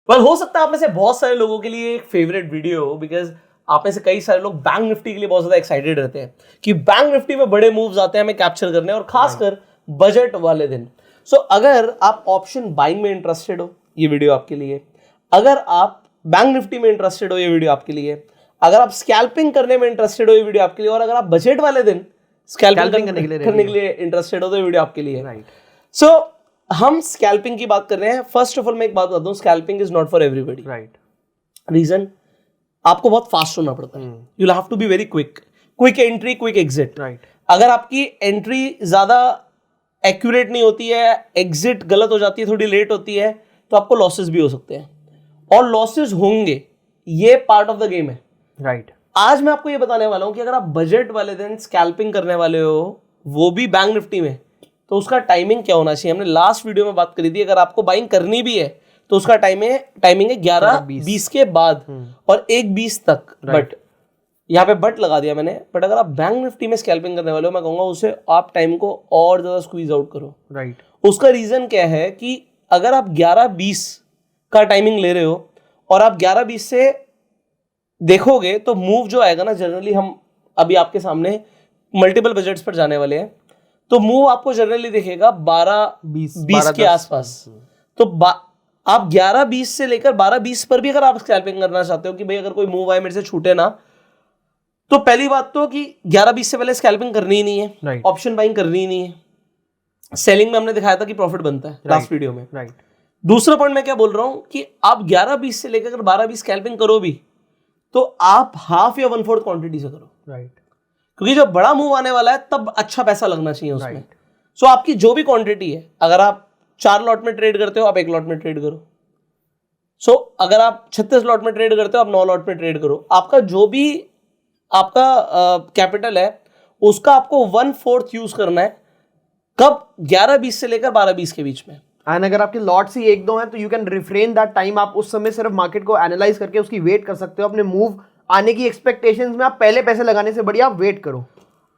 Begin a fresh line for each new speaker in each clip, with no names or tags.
Well हो सकता है आप में से बहुत सारे लोगों के लिए एक फेवरेट वीडियो हो, बिकॉज आप में से कई सारे लोग बैंक निफ्टी के लिए बहुत ज्यादा एक्साइटेड रहते हैं कि बैंक निफ्टी में बड़े मूव्स आते हैं हमें कैप्चर करने, और खासकर बजट वाले दिन। सो अगर आप ऑप्शन बाइंग में इंटरेस्टेड हो, ये वीडियो आपके लिए। अगर आप बैंक निफ्टी में इंटरेस्टेड हो, ये वीडियो आपके लिए। अगर आप स्कैल्पिंग करने में इंटरेस्टेड हो, ये वीडियो आपके लिए। और अगर आप बजट वाले दिन स्कैल्पिंग करने के लिए इंटरेस्टेड हो, तो ये वीडियो आपके लिए। सो हम स्कैल्पिंग की बात कर रहे हैं। फर्स्ट ऑफ ऑल मैं एक बात बता दूं, scalping is not for everybody.
Right.
Reason, आपको बहुत फास्ट होना पड़ता है। You have to be very quick entry, quick exit.
Right.
अगर आपकी एंट्री ज्यादा एक्यूरेट नहीं होती है, एग्जिट गलत हो जाती है, थोड़ी लेट होती है, तो आपको लॉसेस भी हो सकते हैं, और लॉसेस होंगे, ये पार्ट ऑफ द गेम है।
राइट।
आज मैं आपको ये बताने वाला हूं कि अगर आप बजट वाले दिन स्कैल्पिंग करने वाले हो, वो भी बैंक निफ्टी में, तो उसका टाइमिंग क्या होना चाहिए। हमने लास्ट वीडियो में बात करी थी, अगर आपको बाइंग करनी भी है तो उसका टाइमिंग है 11:20 के बाद और 1:20 तक। बट यहाँ पे बट लगा दिया मैंने। बट अगर आप बैंक निफ्टी में स्कैल्पिंग करने वाले हो, मैं कहूंगा उसे आप टाइम को और ज्यादा स्क्वीज आउट करो।
राइट।
उसका रीजन क्या है कि अगर आप 11:20 का टाइमिंग ले रहे हो और आप 11:20 से देखोगे, तो मूव जो आएगा ना, जनरली हम अभी आपके सामने मल्टीपल बजट्स पर जाने वाले हैं, तो मूव आपको जनरली दिखेगा 12-20 के आसपास। तो आप 11:20 से लेकर 12:20 पर भी अगर आप स्कैल्पिंग करना चाहते हो कि भाई अगर कोई मूव आए मेरे से छूटे ना, तो पहली बात तो कि 11:20 से पहले स्कैल्पिंग करनी ही नहीं है, ऑप्शन बाइंग करनी ही नहीं है। सेलिंग में हमने दिखाया था कि प्रॉफिट बनता है लास्ट वीडियो में।
राइट।
दूसरा पॉइंट मैं क्या बोल रहा हूं कि आप 11:20 से लेकर 12:20 स्कैल्पिंग करो भी, तो आप हाफ या 1/4 क्वांटिटी से करो।
राइट।
क्योंकि जब बड़ा मूव आने वाला है तब अच्छा पैसा लगना चाहिए उसमें। सो आपकी जो भी क्वांटिटी है, अगर आप 4 लॉट में ट्रेड करते हो, आप 1 लॉट में ट्रेड करो। सो अगर आप 36 लॉट में ट्रेड करते हो, आप 9 लॉट में ट्रेड करो। आपका जो भी आपका कैपिटल है, उसका आपको 1/4 यूज करना है। कब? 11:20 से लेकर 12:20 के बीच में।
एंड अगर आपके लॉट्स ही 1-2 हैं, तो you can refrain that time. आप उस समय सिर्फ मार्केट को एनालाइज करके उसकी वेट कर सकते हो। अपने मूव आने की एक्सपेक्टेशंस में आप पहले पैसे लगाने से बढ़िया आप वेट करो।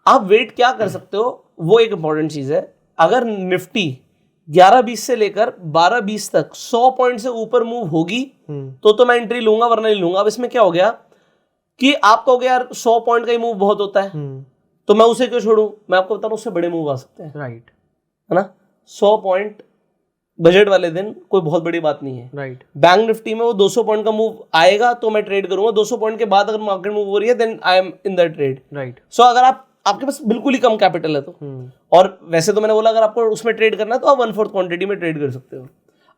आप वेट क्या कर सकते हो, वो एक इंपॉर्टेंट चीज है। अगर निफ्टी 11:20 से लेकर 12:20 तक 100 पॉइंट से ऊपर मूव होगी, तो मैं एंट्री लूंगा, वरना नहीं लूंगा। अब इसमें क्या हो गया कि आप कहोगे यार 100 पॉइंट का ही मूव बहुत होता है, तो मैं उसे क्यों छोड़ूं। मैं आपको बता रहा हूं, उससे बड़े मूव आ सकते हैं।
राइट।
है ना। 100 पॉइंट बजट वाले दिन कोई बहुत बड़ी बात नहीं है।
राइट।
बैंक निफ्टी में वो 200 पॉइंट का मूव आएगा तो मैं ट्रेड करूंगा। 200 पॉइंट के बाद अगर मार्केट मूव हो रही है, then I am in the trade.
Right.
So अगर आपके पास बिल्कुल ही कम कैपिटल है तो, और वैसे तो मैंने बोला अगर आपको उसमें ट्रेड करना है तो आप 1/4 क्वांटिटी में ट्रेड कर सकते हो।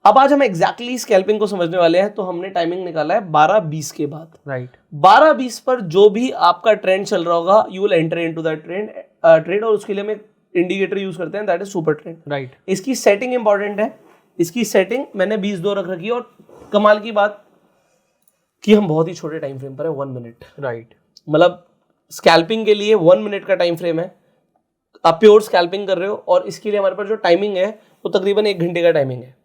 अब आज हम एग्जैक्टली स्कैल्पिंग को समझने वाले हैं, तो हमने टाइमिंग निकाला है 12:20 के बाद।
राइट।
12:20 पर जो भी आपका ट्रेंड चल रहा होगा, you will enter into that trade, और उसके लिए हम इंडिकेटर यूज करते हैं, that is super trend.
Right.
इसकी सेटिंग इंपॉर्टेंट है। इसकी सेटिंग मैंने 20-2 रख रखी है, और कमाल की बात कि हम बहुत ही छोटे टाइम फ्रेम पर है, 1 मिनट।
राइट।
मतलब स्कैल्पिंग के लिए 1 मिनट का टाइम फ्रेम है। आप प्योर स्कैल्पिंग कर रहे हो, और इसके लिए हमारे पास जो टाइमिंग है वो तकरीबन 1 घंटे का टाइमिंग है।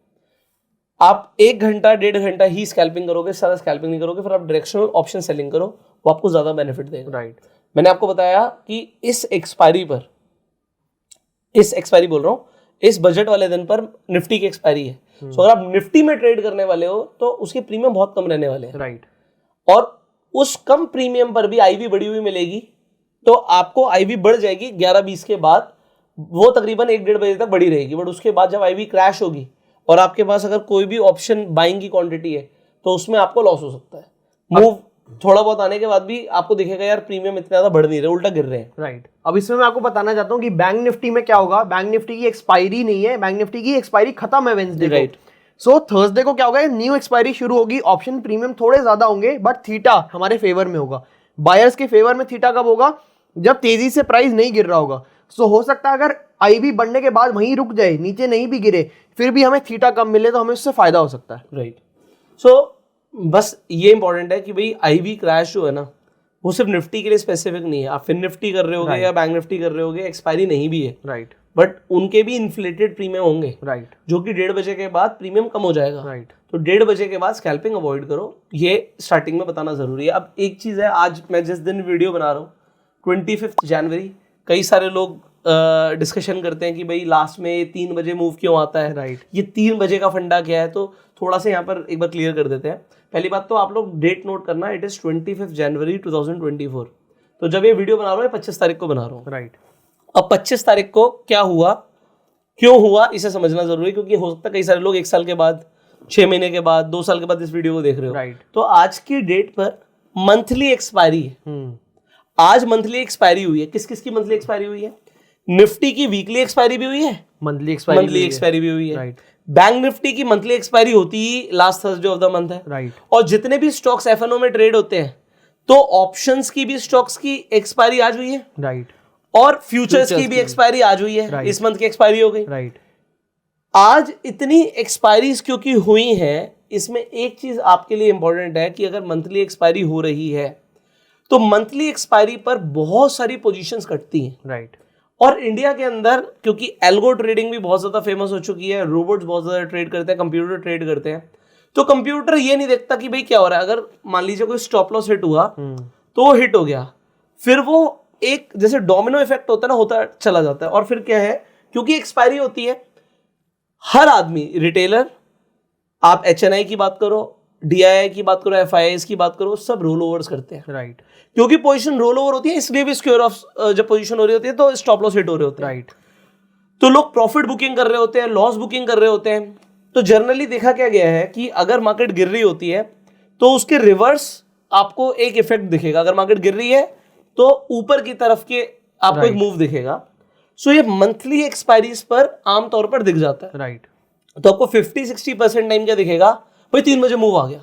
आप 1 घंटा 1.5 घंटा ही स्कैल्पिंग करोगे, सारा स्कैल्पिंग नहीं करोगे, फिर आप डायरेक्शनल ऑप्शन सेलिंग करो, वो आपको ज्यादा बेनिफिट देगा।
राइट।
मैंने आपको बताया कि इस एक्सपायरी बोल रहा हूँ, इस बजट वाले दिन पर निफ्टी की एक्सपायरी है। सो अगर आप निफ्टी में ट्रेड करने वाले हो, तो उसके प्रीमियम बहुत कम रहने वाले हैं।
राइट।
और उस कम प्रीमियम पर भी आईवी बढ़ी हुई मिलेगी, तो आपको आईवी बढ़ जाएगी 11:20 के बाद। वो तकरीबन 1-1.5 बजे तक बढ़ी रहेगी। बट उसके बाद जब आईवी क्रैश होगी और आपके पास अगर कोई भी ऑप्शन बाइंग की क्वांटिटी है, तो उसमें आपको लॉस हो सकता है। मूव थोड़ा बहुत आने के बाद भी आपको दिखेगा यार प्रीमियम इतना ज्यादा बढ़ नहीं रहे, उल्टा गिर रहे हैं।
राइट। अब इसमें मैं आपको बताना चाहता हूँ कि बैंक निफ्टी में क्या होगा। बैंक निफ्टी की एक्सपायरी नहीं है, बैंक निफ्टी की एक्सपायरी खत्म है वेडनेसडे को।
राइट।
सो थर्सडे को क्या होगा, न्यू एक्सपायरी शुरू होगी। ऑप्शन प्रीमियम थोड़े ज्यादा होंगे, बट थीटा हमारे फेवर में होगा। बायर्स के फेवर में थीटा कब होगा? जब तेजी से प्राइस नहीं गिर रहा होगा। सो हो सकता है अगर आईवी बढ़ने के बाद वहीं रुक जाए, नीचे नहीं भी गिरे, फिर भी हमें थीटा कम मिले, तो हमें उससे फायदा हो सकता है।
राइट। सो बस ये इंपॉर्टेंट है कि भाई आईवी क्रैश जो है ना, वो सिर्फ निफ्टी के लिए स्पेसिफिक नहीं है। आप फिर निफ्टी कर रहे होगे या बैंक निफ्टी कर रहे होगे, एक्सपायरी नहीं भी है।
राइट।
बट उनके भी इन्फ्लेटेड प्रीमियम होंगे।
राइट।
जो कि 1:30 बजे के बाद प्रीमियम कम हो जाएगा।
राइट।
तो 1:30 बजे के बाद स्कैल्पिंग अवॉइड करो, ये स्टार्टिंग में बताना जरूरी है। अब एक चीज है, आज मैं जिस दिन वीडियो बना रहा हूँ 25 जनवरी, कई सारे लोग डिस्कशन करते हैं कि भाई लास्ट में 3 बजे मूव क्यों आता है,
राइट।
ये 3 बजे का फंडा क्या है, तो थोड़ा सा यहाँ पर एक बार क्लियर कर देते हैं। पहली बात तो आप लोग डेट नोट करना, इट इज 25 जनवरी 2024। तो जब ये वीडियो बना रहा हूँ 25 तारीख को बना रहा हूँ,
राइट।
अब 25 तारीख को क्या हुआ, क्यों हुआ, इसे समझना जरूरी है, क्योंकि हो सकता है कई सारे लोग 1 साल के बाद, 6 महीने के बाद, 2 साल के बाद इस वीडियो को देख रहे हो।
राइट।
तो आज की डेट पर मंथली एक्सपायरी है, आज मंथली एक्सपायरी हुई है। किस किस की मंथली एक्सपायरी हुई है? निफ्टी की वीकली एक्सपायरी भी हुई है,
मंथली एक्सपायरी
भी हुई है।
राइट।
बैंक निफ्टी की मंथली एक्सपायरी होती ही last Thursday of the month है।
राइट।
और जितने भी स्टॉक्स एफएनओ में ट्रेड होते हैं, तो ऑप्शंस की भी स्टॉक्स की एक्सपायरी आज हुई है,
राइट।
और फ्यूचर्स की भी एक्सपायरी आज हुई है।
Right.
इस मंथ की एक्सपायरी हो गई।
राइट।
आज इतनी एक्सपायरीज क्योंकि हुई हैं, इसमें एक चीज आपके लिए इंपॉर्टेंट है कि अगर मंथली एक्सपायरी हो रही है तो मंथली एक्सपायरी पर बहुत सारी पोजीशंस कटती हैं।
राइट।
और इंडिया के अंदर क्योंकि एल्गो ट्रेडिंग भी बहुत ज्यादा फेमस हो चुकी है, रोबोट्स बहुत ज्यादा ट्रेड करते हैं, कंप्यूटर ट्रेड करते हैं, तो कंप्यूटर ये नहीं देखता कि भाई क्या हो रहा है। अगर मान लीजिए कोई स्टॉप लॉस हिट हुआ तो वो हिट हो गया, फिर वो एक जैसे डोमिनो इफेक्ट होता है ना, होता चला जाता है। और फिर क्या है, क्योंकि एक्सपायरी होती है, हर आदमी, रिटेलर, आप HNI की बात करो, DII की बात करो, FIIs की बात करो, सब रोल ओवर्स करते हैं।
राइट।
क्योंकि पोजीशन रोल ओवर होती है, इसलिए भी स्क्योर ऑफ जब पोजीशन हो रही होती है तो स्टॉप लॉस हिट हो रहे होते हैं।
राइट।
तो लोग प्रॉफिट बुकिंग कर रहे होते हैं, लॉस बुकिंग कर रहे होते हैं। तो जनरली देखा क्या गया है कि अगर मार्केट गिर रही होती है तो उसके रिवर्स आपको एक इफेक्ट दिखेगा। अगर मार्केट गिर रही है तो ऊपर की तरफ के आपको एक मूव दिखेगा। सो ये मंथली एक्सपायरीज पर आमतौर पर दिख जाता है।
राइट।
तो आपको 50-60% टाइम क्या दिखेगा, भाई 3 बजे मूव आ गया,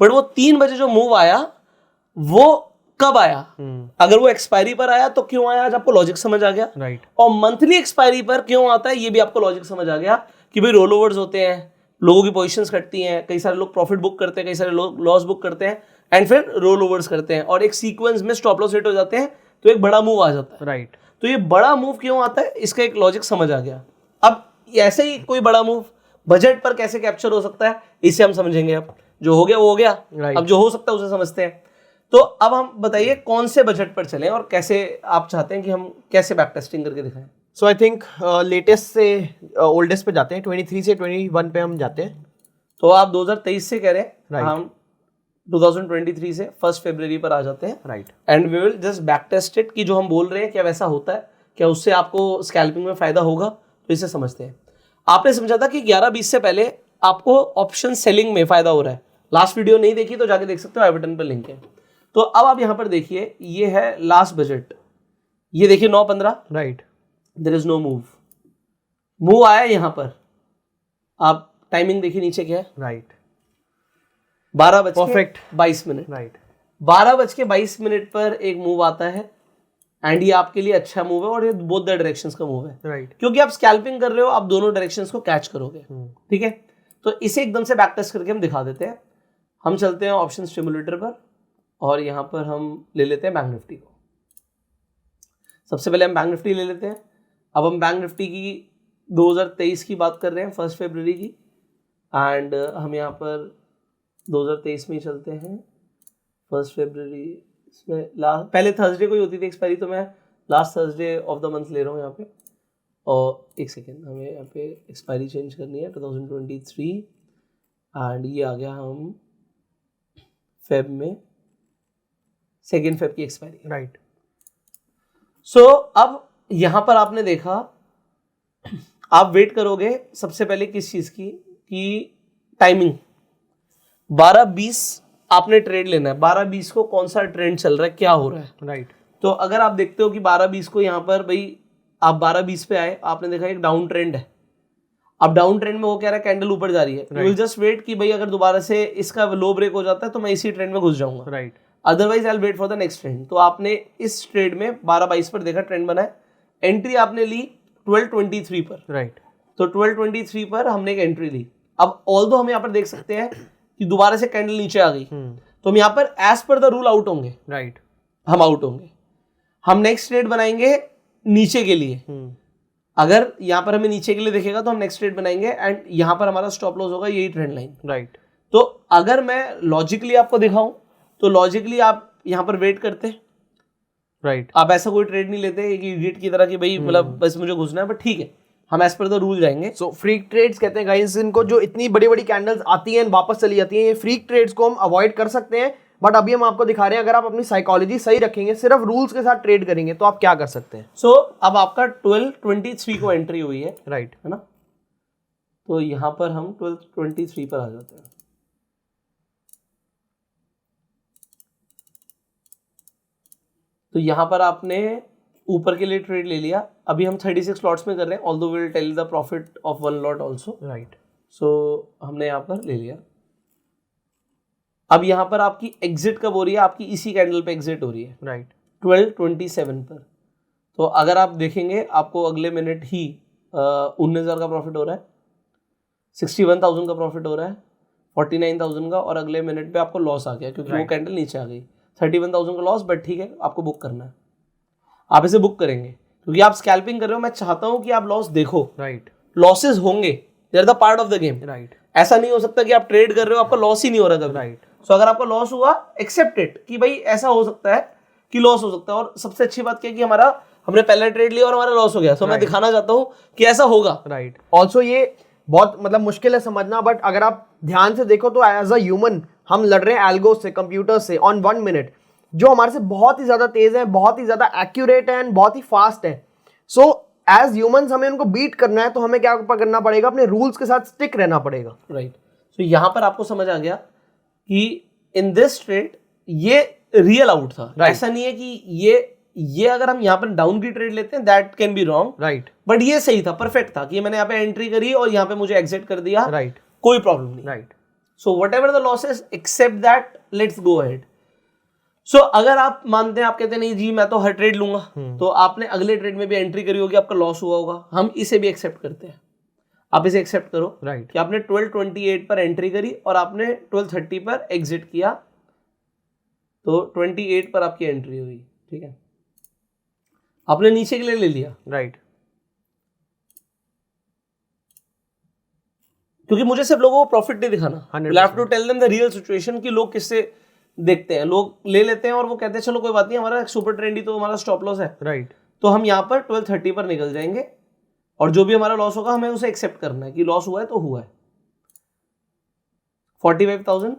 बट वो 3 बजे जो मूव आया वो कब आया, अगर वो एक्सपायरी पर आया तो क्यों आया, आज आपको लॉजिक समझ आ गया।
राइट।
और मंथली एक्सपायरी पर क्यों आता है ये भी आपको लॉजिक समझ आ गया कि भाई रोल ओवर्स होते हैं, लोगों की पोजीशंस कटती हैं, कई सारे लोग प्रॉफिट बुक करते हैं, कई सारे लोग लॉस बुक करते हैं, एंड फिर रोल ओवर्स करते हैं, और एक सीक्वेंस में स्टॉप लॉस हिट हो जाते हैं, तो एक बड़ा मूव आ जाता है।
राइट।
तो ये बड़ा मूव क्यों आता है, इसका एक लॉजिक समझ आ गया। अब ऐसे ही कोई बड़ा मूव बजट पर कैसे कैप्चर हो सकता है, इसे हम समझेंगे। अब जो हो गया वो हो गया,
Right.
अब जो हो सकता है उसे समझते हैं। तो अब हम बताइए कौन से बजट पर चलें और कैसे आप चाहते हैं कि हम कैसे बैक टेस्टिंग करके दिखाएं।
सो आई थिंक लेटेस्ट से ओल्डेस्ट पे जाते हैं, 23 से 21 पे हम जाते हैं।
तो आप 2023 से कह रहे हैं,
Right.
हम 2023 से 1 फरवरी पर आ जाते हैं।
Right.
And we will just back test it कि जो हम बोल रहे हैं क्या वैसा होता है, क्या उससे आपको स्कैल्पिंग में फायदा होगा, तो इसे समझते हैं। आपने समझा था कि 11-20 से पहले आपको ऑप्शन सेलिंग में फायदा हो रहा है। लास्ट वीडियो नहीं देखी तो जाके देख सकते हो, आई बटन पर लिंक है। तो अब आप यहां पर देखिए, ये है लास्ट बजट, ये देखिए 9-15,
right.
There is no move, move आया यहां पर। आप टाइमिंग देखिए नीचे क्या है,
राइट।
12:22।
राइट।
12:22 पर एक मूव आता है, एंड ये आपके लिए अच्छा मूव है, और ये बोथ द डायरेक्शंस का मूव है।
राइट।
क्योंकि आप स्कैल्पिंग कर रहे हो, आप दोनों डायरेक्शंस को कैच करोगे। ठीक है, तो इसे एकदम से बैक टेस्ट करके हम दिखा देते हैं। हम चलते हैं ऑप्शन स्टिमुलेटर पर, और यहां पर हम ले लेते हैं बैंक निफ्टी को। सबसे पहले हम बैंक निफ्टी ले लेते हैं। अब हम बैंक निफ्टी की 2023 की बात कर रहे हैं, 1 फरवरी की, एंड हम यहाँ पर 2023 में ही चलते हैं। 1 फरवरी इसमें लास्ट, पहले थर्सडे को ही होती थी एक्सपायरी, तो मैं last Thursday of the month ले रहा हूँ यहाँ पे। और एक सेकेंड, हमें यहाँ पे एक्सपायरी चेंज करनी है, 2023, एंड ये आ गया हम फेब में, 2 फेब की एक्सपायरी।
राइट।
सो अब यहाँ पर आपने देखा, आप वेट करोगे सबसे पहले किस चीज़ की, कि टाइमिंग 12:20 आपने ट्रेड लेना है। 12:20 को कौन सा ट्रेंड चल रहा है, क्या हो रहा है।
राइट।
तो अगर आप देखते हो कि 12:20 को यहाँ पर, भाई आप 12:20 पे आए, आपने देखा एक डाउन ट्रेंड है। अब डाउन ट्रेंड में वो कह रहा है कैंडल ऊपर जा रही है, यू विल जस्ट वेट कि भाई अगर दोबारा से इसका लो ब्रेक हो जाता है तो मैं इसी ट्रेंड में घुस जाऊंगा।
Right.
Otherwise I will wait for the next trend. तो आपने इस ट्रेड में 12:22 पर देखा ट्रेंड बना है, एंट्री आपने ली 12:23 पर।
राइट।
तो 12:23 पर हमने एक एंट्री ली। अब ऑल्दो हम यहाँ पर देख सकते हैं कि दोबारा से कैंडल नीचे आ गई, तो हम यहाँ पर as per the rule out होंगे।
राइट।
हम आउट होंगे, हम नेक्स्ट ट्रेड बनाएंगे नीचे के लिए। अगर यहाँ पर हमें नीचे के लिए दिखेगा तो हम नेक्स्ट ट्रेड बनाएंगे, एंड यहाँ पर हमारा स्टॉप लॉस होगा यही ट्रेंड लाइन।
राइट।
तो अगर मैं लॉजिकली आपको दिखाऊं तो लॉजिकली आप यहाँ पर वेट करते हैं,
राइट
आप ऐसा कोई ट्रेड नहीं लेते एक इडियट की तरह कि भाई मतलब बस मुझे घुसना है, बट ठीक है हम एज पर द रूल जाएंगे।
सो फ्रीक ट्रेड्स कहते हैं गाइस इनको, जो इतनी बड़ी बड़ी कैंडल्स आती हैं वापस चली जाती हैं, ये फ्रीक ट्रेड्स को हम अवॉइड कर सकते हैं। बट अभी हम आपको दिखा रहे हैं, अगर आप अपनी साइकोलॉजी सही रखेंगे, सिर्फ रूल्स के साथ ट्रेड करेंगे, तो आप क्या कर सकते हैं।
सो अब आपका 12:23 को एंट्री हुई है
राइट
है ना, तो यहाँ पर हम 12:23 पर आ जाते हैं। तो यहाँ पर आपने ऊपर के लिए ट्रेड ले लिया। अभी हम 36 लॉट्स में कर रहे हैं, although will tell the profit of 1 lot also.
Right
so हमने यहाँ पर ले लिया। अब यहाँ पर आपकी एग्जिट कब हो रही है, आपकी इसी कैंडल पे एग्जिट हो रही है
राइट
12:27 पर। तो अगर आप देखेंगे आपको अगले मिनट ही 19,000 का प्रॉफिट हो रहा है, 61,000 का प्रॉफिट हो रहा है, 49,000 का, और अगले मिनट पे आपको लॉस आ गया क्योंकि वो कैंडल नीचे आ गई। 31,000 का लॉस, बट ठीक है आपको बुक करना है, आप इसे बुक करेंगे क्योंकि आप स्कैल्पिंग कर रहे हो। मैं चाहता हूं कि आप लॉस देखो,
राइट
लॉसेस होंगे, they are the part of the game.
Right
ऐसा नहीं हो सकता कि आप ट्रेड कर रहे हो आपका लॉस ही नहीं हो रहा कभी।
राइट
सो अगर आपका लॉस हुआ, एक्सेप्ट इट कि भाई ऐसा हो सकता है कि लॉस हो सकता है। और सबसे अच्छी बात क्या है कि हमने पहला ट्रेड लिया और हमारा लॉस हो गया। सो मैं दिखाना चाहता हूं कि ऐसा होगा।
राइट ऑल्सो ये बहुत मतलब मुश्किल है समझना, बट अगर आप ध्यान से देखो तो एज अ ह्यूमन हम लड़ रहे हैं एल्गो से, कंप्यूटर से ऑन 1 मिनट, जो हमारे से बहुत ही ज्यादा तेज है, बहुत ही ज्यादा एक्यूरेट है एंड बहुत ही फास्ट है। सो एज ह्यूमंस हमें उनको बीट करना है, तो हमें क्या करना पड़ेगा, अपने रूल्स के साथ स्टिक रहना पड़ेगा।
राइट सो यहाँ पर आपको समझ आ गया कि इन दिस ट्रेड ये रियल आउट था। ऐसा नहीं है कि ये अगर हम यहाँ पर डाउन की ट्रेड लेते हैं that can be wrong.
Right
but ये सही था, परफेक्ट था कि मैंने यहाँ पे एंट्री करी और यहाँ पे मुझे एग्जिट कर दिया।
राइट
कोई प्रॉब्लम नहीं।
Right
so whatever the losses accept that, let's go ahead. So अगर आप मानते हैं, आप कहते हैं नहीं जी मैं तो हर ट्रेड लूंगा, तो आपने अगले ट्रेड में भी एंट्री करी होगी, आपका लॉस हुआ होगा, हम इसे भी एक्सेप्ट करते हैं। आप इसे एक्सेप्ट करो
राइट
कि आपने 12:28 पर एंट्री करी और आपने 12:30 पर एग्जिट किया, तो 28 पर आपकी एंट्री हुई, ठीक है, आपने नीचे के लिए ले लिया।
राइट
क्योंकि मुझे सिर्फ लोगों को प्रॉफिट नहीं दिखाना,
100%
will have to tell them the real situation कि लोग किससे देखते हैं। लोग ले लेते हैं और वो कहते हैं चलो कोई बात नहीं, हमारा सुपर ट्रेंडी तो हमारा स्टॉप लॉस है,
राइट
तो हम यहाँ पर 12:30 पर निकल जाएंगे और जो भी हमारा लॉस होगा हमें उसे एक्सेप्ट करना है कि लॉस हुआ है तो हुआ है। 45,000,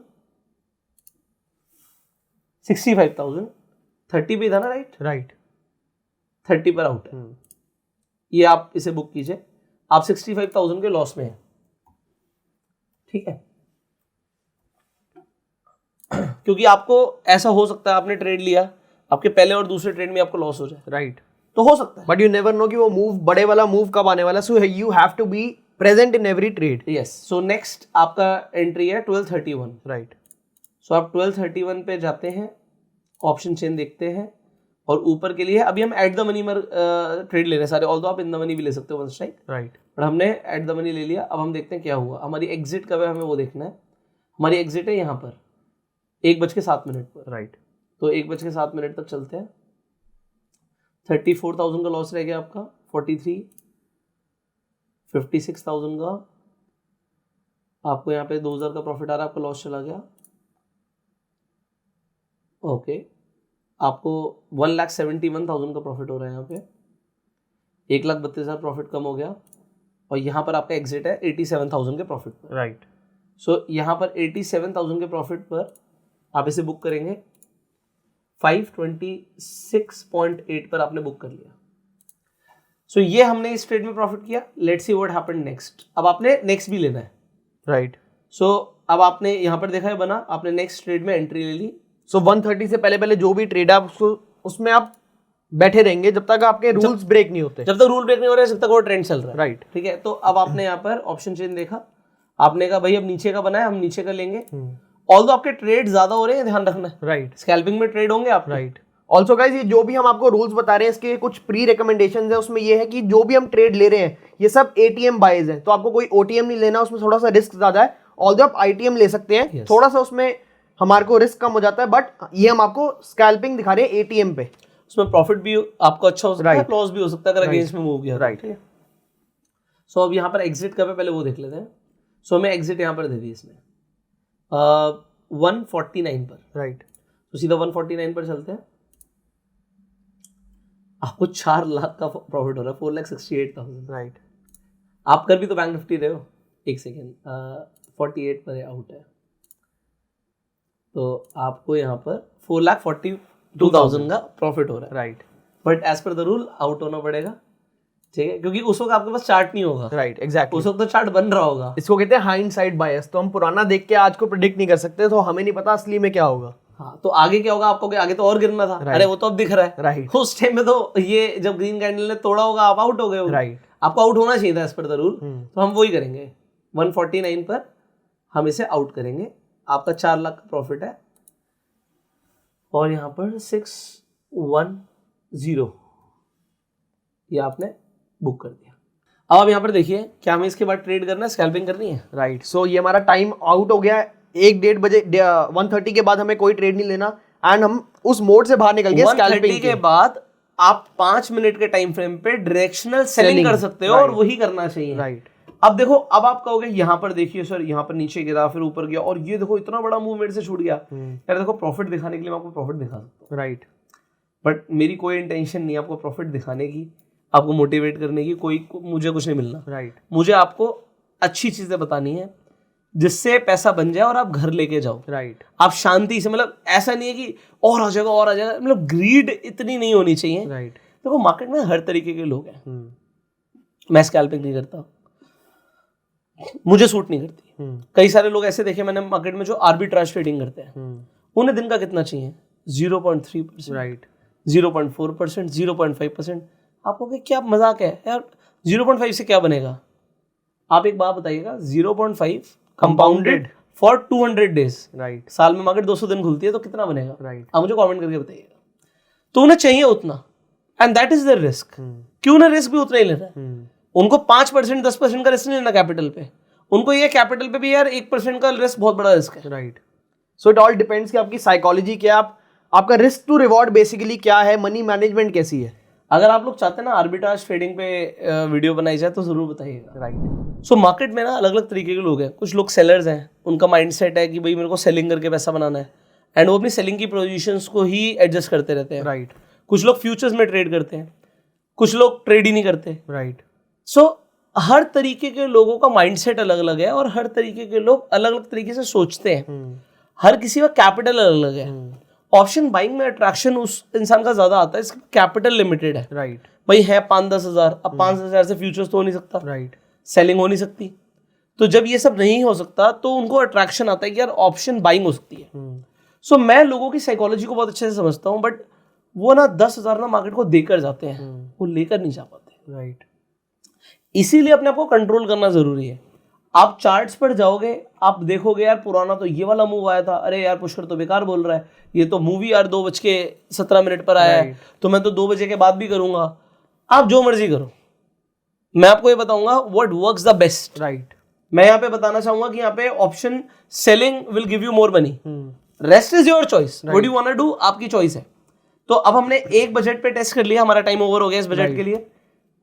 65,000, 30 भी था ना, राइट
राइट
30 पर आउट है, ये आप इसे बुक कीजिए, आप 65,000 के लॉस में है, ठीक है। क्योंकि आपको ऐसा हो सकता है आपने ट्रेड लिया, आपके पहले और दूसरे ट्रेड में आपको लॉस हो जाए,
राइट
तो हो सकता है,
बट यू नेवर नो कि वो मूव, बड़े वाला मूव कब आने वाला। So you have to be present in every trade.
Yes. So next आपका एंट्री है 12:31।
राइट
सो आप 12:31 पे जाते हैं, ऑप्शन चेन देखते हैं और ऊपर के लिए अभी हम एट द मनी में ट्रेड ले रहे हैं सारे, ऑल्दो आप इन द मनी भी ले सकते हो वन स्ट्राइक,
राइट
बट हमने एट द मनी ले लिया। अब हम देखते हैं क्या हुआ, हमारी एग्जिट कब है हमें वो देखना है। हमारी एग्जिट है यहाँ पर 1:07 पर,
राइट
तो 1:07 तक चलते हैं। 34,000 का लॉस रह गया आपका, 43, 56,000 का, आपको यहाँ पे 2,000 का प्रॉफिट आ रहा है, आपका लॉस चला गया, ओके। आपको 1,71,000 का प्रॉफिट हो रहा है यहाँ पे, 1,32,000 प्रॉफिट कम हो गया और यहाँ पर आपका एग्जिट है 87,000 के प्रॉफिट पर।
राइट
सो यहाँ पर 87,000 के प्रॉफिट पर आप इसे बुक करेंगे, 526.8 पर आपने बुक कर लिया। सो ये हमने इस ट्रेड में प्रॉफिट किया। Let's see what happened next. अब आपने नेक्स्ट भी लेना है,
राइट
सो अब आपने यहाँ पर देखा है बना, आपने नेक्स्ट ट्रेड में एंट्री ले ली।
सो 130 से पहले पहले जो भी ट्रेड है उसको उसमें आप बैठे रहेंगे जब तक आपके रूल्स ब्रेक नहीं होते,
जब तक रूल ब्रेक नहीं हो रहा है, जब तक वो ट्रेंड चल रहा है,
राइट
ठीक है। तो अब आपने यहाँ पर ऑप्शन चेन देखा, आपने कहा भाई अब नीचे का बना है, हम नीचे का लेंगे। ऑल्दो आपके ट्रेड ज्यादा हो रहे हैं, ध्यान रखना है,
राइट
स्कैल्पिंग में ट्रेड होंगे आप,
राइट। ऑल्सो गाइज ये जो भी हम आपको रूल्स बता रहे हैं इसके कुछ प्री रिकमेंडेशन है, उसमें ये है कि जो भी हम ट्रेड ले रहे हैं ये सब एटीएम बाइज है, तो आपको कोई ओटीएम नहीं लेना, उसमें थोड़ा सा रिस्क ज्यादा है। ऑल्दो आप आईटीएम ले सकते हैं,
Yes.
थोड़ा सा उसमें हमारे को रिस्क कम हो जाता है, बट ये हम आपको स्कैल्पिंग दिखा रहे हैं एटीएम पे।
उसमें प्रॉफिट भी आपको अच्छा हो सकता है,
Right.
लॉस भी हो सकता है अगर
Right.
अगेंस्ट में मूव किया,
Right.
ठीक है। सो अब यहाँ पर एग्जिट कब है पहले वो देख लेते हैं। सो हमें एग्जिट यहाँ पर दे दी इसने 149 पर,
राइट
तो सीधा 149 पर चलते हैं। आपको 4 लाख का प्रॉफिट हो रहा है, 4,68,000।
राइट।
आप कर भी तो बैंक निफ्टी रहे हो। एक सेकेंड, 48 पर आउट है, तो आपको यहाँ पर 4,42,000 का प्रॉफिट हो रहा है।
Right.
But as per the rule out होना पड़ेगा, ठीक है, क्योंकि उस वक्त आपके पास चार्ट नहीं होगा।
Right, exactly.
उस वक्त तो चार्ट बन रहा होगा।
इसको कहते हैं हाइंडसाइट बायस। तो हम पुराना देख के आज को प्रिडिक्ट नहीं कर सकते, तो हमें नहीं पता असली में क्या होगा।
हाँ, तो आगे क्या होगा आपको, आगे तो और गिरना था। अरे वो तो अब दिख रहा है।
राइट।
उस टाइम में तो ये जब ग्रीन कैंडल ने तोड़ा होगा, आप आउट हो गए हो।
राइट।
आपको आउट होना चाहिए था एज पर द रूल। तो हम वही करेंगे, 149 पर हम इसे आउट करेंगे। आपका 4 लाख का प्रॉफिट है और यहाँ पर 610 ये आपने बुक कर दिया। अब आप यहाँ पर देखिए, क्या हमें इसके बाद ट्रेड करना है, स्कैल्पिंग करनी है?
राइट। सो ये हमारा टाइम आउट हो गया है। 1-1:30 बजे 1:30 के बाद हमें कोई ट्रेड नहीं लेना, एंड हम उस मोड से बाहर निकल गए
1:30 के बाद आप 5 मिनट के टाइम फ्रेम पे डायरेक्शनल सेलिंग कर सकते हो, और वही करना चाहिए।
राइट।
अब देखो, अब आप कहोगे यहाँ पर देखिए सर, यहाँ पर नीचे गिरा, फिर ऊपर गया, और ये देखो इतना बड़ा मूवमेंट से छूट गया। यार देखो, प्रॉफिट दिखाने के लिए मैं आपको प्रॉफिट दिखा सकता हूँ।
राइट।
बट मेरी कोई इंटेंशन नहीं है आपको प्रॉफिट दिखाने की, आपको मोटिवेट करने की, मुझे कुछ नहीं मिलना।
राइट।
मुझे आपको अच्छी चीजें बतानी है जिससे पैसा बन जाए और आप घर लेके जाओ।
राइट।
आप शांति से, मतलब ऐसा नहीं है कि और आ जाएगा और आ जाएगा, मतलब ग्रीड इतनी नहीं होनी चाहिए।
राइट।
देखो, मार्केट में हर तरीके के लोग हैं। मैं स्कैल्पिंग नहीं करता, मुझे सूट नहीं करती। कई सारे लोग ऐसे देखे मैंने मार्केट में जो आर्बिट्राज ट्रेडिंग करते हैं, उन्हें दिन का कितना चाहिए? 0.3%,
राइट,
0.4%, 0.5%। आपको क्या मजाक है यार, 0.5 से क्या बनेगा? आप एक बात बताइएगा, 0.5 कंपाउंडेड फॉर 200 डेज,
राइट,
साल में मार्केट 200 दिन खुलती है, तो कितना बनेगा?
राइट।
आप मुझे कमेंट करके बताइएगा। तो उन्हें चाहिए उतना, and that is the risk. क्यों ना रिस्क भी उतना ही लेना है? उनको 5% 10% का रिस्क नहीं लेना कैपिटल पे, उनको ये कैपिटल पे भी यार 1% का रिस्क बहुत बड़ा रिस्क है।
Right. So it all depends कि आपकी साइकोलॉजी क्या है, आपका रिस्क टू रिवॉर्ड बेसिकली क्या है, मनी मैनेजमेंट कैसी है।
अगर आप लोग चाहते हैं ना आर्बिट्राज ट्रेडिंग पे वीडियो बनाई जाए तो जरूर बताइएगा।
राइट।
सो मार्केट में ना अलग अलग तरीके के लोग हैं। कुछ लोग सेलर्स हैं, उनका माइंडसेट है कि भाई मेरे को सेलिंग करके पैसा बनाना है, एंड वो अपनी सेलिंग की पोजीशंस को ही एडजस्ट करते रहते हैं।
राइट।
कुछ लोग फ्यूचर्स में ट्रेड करते हैं, कुछ लोग ट्रेड ही नहीं करते।
राइट।
सो हर तरीके के लोगों का माइंडसेट अलग अलग है, और हर तरीके के लोग अलग अलग तरीके से सोचते हैं। हर किसी का कैपिटल अलग अलग है। ऑप्शन बाइंग में अट्रैक्शन उस इंसान का ज्यादा आता है इसका कैपिटल लिमिटेड है।
राइट।
भाई है 5-10 हजार, अब 5-10 हजार से फ्यूचर्स तो हो नहीं सकता,
राइट,
सेलिंग हो नहीं सकती। तो जब ये सब नहीं हो सकता तो उनको अट्रैक्शन आता है कि यार ऑप्शन बाइंग हो सकती है। सो मैं लोगों की साइकोलॉजी को बहुत अच्छे से समझता हूँ, बट वो ना 10,000 ना मार्केट को देकर जाते हैं, वो लेकर नहीं जा पाते।
राइट।
इसीलिए अपने आप को कंट्रोल करना जरूरी है। आप चार्ट्स पर जाओगे, आप देखोगे यार पुराना तो ये वाला मूव आया था, अरे यार पुष्कर तो बेकार बोल रहा है, ये तो मूवी यार 2:17 पर आया है, तो मैं तो 2 बजे के बाद भी करूंगा। आप जो मर्जी करो, मैं आपको ये बताऊंगा what works the best.
Right.
मैं यहाँ पे बताना चाहूंगा कि यहाँ पे option selling will give you more money, rest is your choice, what you want to do, आपकी चॉइस है। तो अब हमने एक बजट पे टेस्ट कर लिया, हमारा टाइम ओवर हो गया इस बजट के लिए।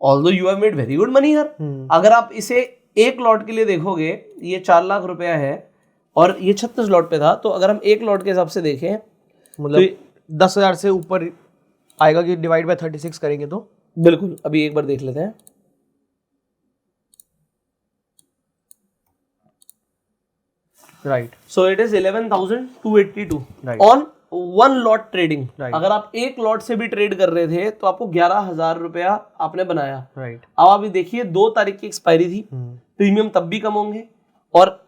Although you have made very good money यार। अगर आप इसे एक लॉट के लिए देखोगे, ये 4 लाख रुपया है और ये 36 लॉट पे था, तो अगर हम एक लॉट के हिसाब से देखें
मतलब 10,000 से ऊपर आएगा कि डिवाइड बाय 36 करेंगे तो
बिल्कुल। अभी एक बार देख लेते हैं।
Right.
So it is 11,282
Right.
On 1 lot trading.
Right.
अगर आप एक लॉट से भी ट्रेड कर रहे थे तो आपको 11,000 रुपया आपने बनाया।
राइट।
अब आप देखिए 2 तारीख की एक्सपायरी थी, प्रीमियम तब भी कम होंगे, और